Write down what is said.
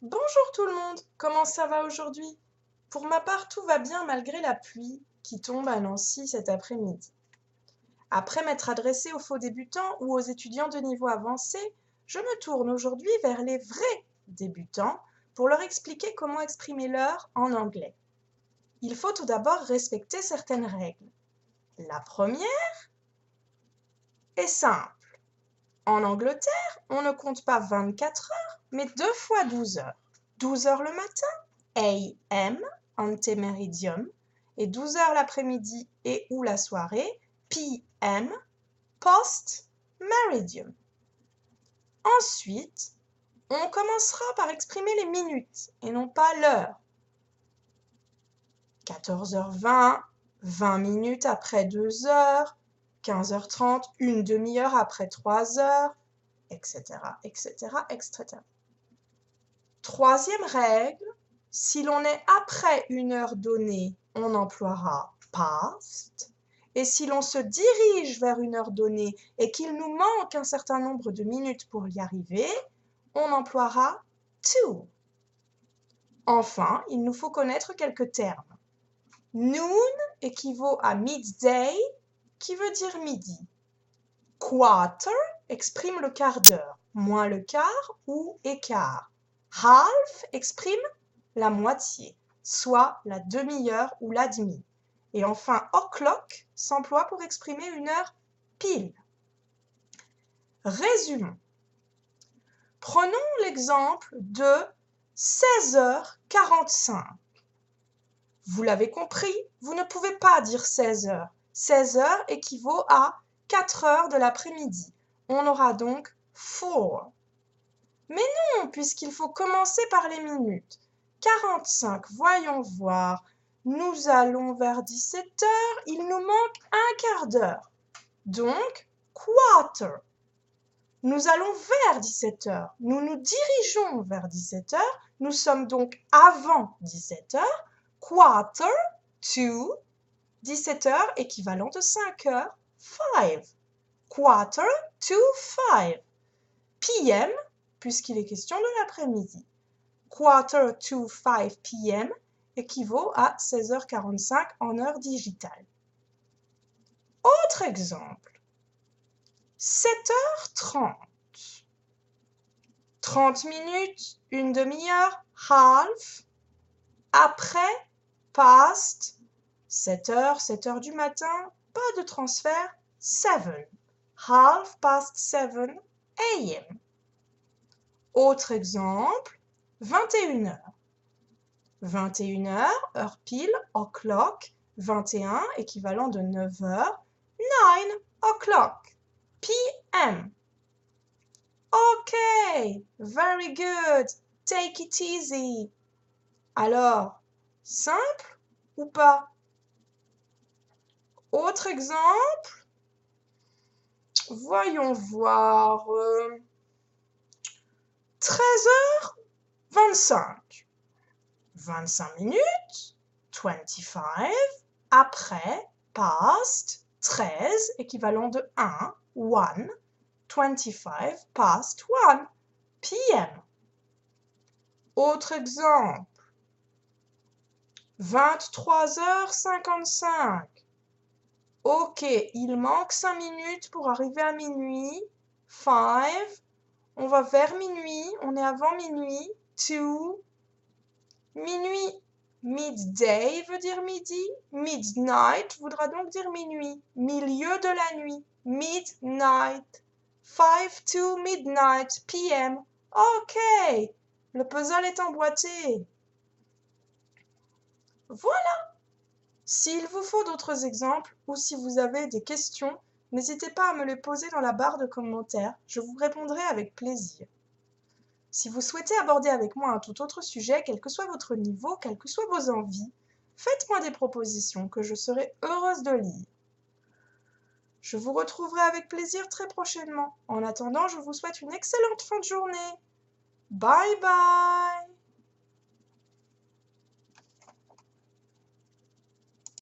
Bonjour tout le monde, comment ça va aujourd'hui? Pour ma part, tout va bien malgré la pluie qui tombe à Nancy cet après-midi. Après m'être adressée aux faux débutants ou aux étudiants de niveau avancé, je me tourne aujourd'hui vers les vrais débutants pour leur expliquer comment exprimer l'heure en anglais. Il faut tout d'abord respecter certaines règles. La première est simple. En Angleterre, on ne compte pas 24 heures, mais 2 fois 12 heures. 12 heures le matin, AM, antemeridium, et 12 heures l'après-midi et ou la soirée, PM, post-meridium. Ensuite, on commencera par exprimer les minutes et non pas l'heure. 14h20, 20 minutes après 2 heures, 15h30, une demi-heure après 3 heures, etc., etc., etc. Troisième règle, si l'on est après une heure donnée, on emploiera past. Et si l'on se dirige vers une heure donnée et qu'il nous manque un certain nombre de minutes pour y arriver, on emploiera to. Enfin, il nous faut connaître quelques termes. Noon équivaut à midday, qui veut dire midi. Quarter exprime le quart d'heure, moins le quart ou écart. Half exprime la moitié, soit la demi-heure ou la demie. Et enfin, o'clock s'emploie pour exprimer une heure pile. Résumons. Prenons l'exemple de 16h45. Vous l'avez compris, vous ne pouvez pas dire 16 heures. 16 heures équivaut à 4 heures de l'après-midi. On aura donc 4. Mais non, puisqu'il faut commencer par les minutes. 45, voyons voir. Nous allons vers 17 heures, il nous manque un quart d'heure. Donc, quarter. Nous allons vers 17 heures. Nous nous dirigeons vers 17 heures. Nous sommes donc avant 17 heures. Quarter to 17 heures, équivalent de 5 heures, 5. Quarter to 5. PM, puisqu'il est question de l'après-midi. Quarter to 5 PM équivaut à 16h45 en heure digitale. Autre exemple. 7h30. 30 minutes, une demi-heure, half. Après, past. 7h, 7h du matin, pas de transfert, 7. Half past 7 AM. Autre exemple, 21h. 21h, heure pile, o'clock, 21, équivalent de 9h, 9 o'clock, PM. OK, very good, take it easy. Alors, simple ou pas? Autre exemple, voyons voir, 13h25. 25 minutes, 25, après, past, 13, équivalent de 1, 1, 25 past 1, PM. Autre exemple, 23h55. Ok, il manque 5 minutes pour arriver à minuit. 5, on va vers minuit, on est avant minuit. 2, minuit. Midday veut dire midi. Midnight voudra donc dire minuit. Milieu de la nuit. Midnight. 5 to midnight PM. Ok, le puzzle est emboîté. Voilà. S'il vous faut d'autres exemples ou si vous avez des questions, n'hésitez pas à me les poser dans la barre de commentaires. Je vous répondrai avec plaisir. Si vous souhaitez aborder avec moi un tout autre sujet, quel que soit votre niveau, quelles que soient vos envies, faites-moi des propositions que je serai heureuse de lire. Je vous retrouverai avec plaisir très prochainement. En attendant, je vous souhaite une excellente fin de journée. Bye bye!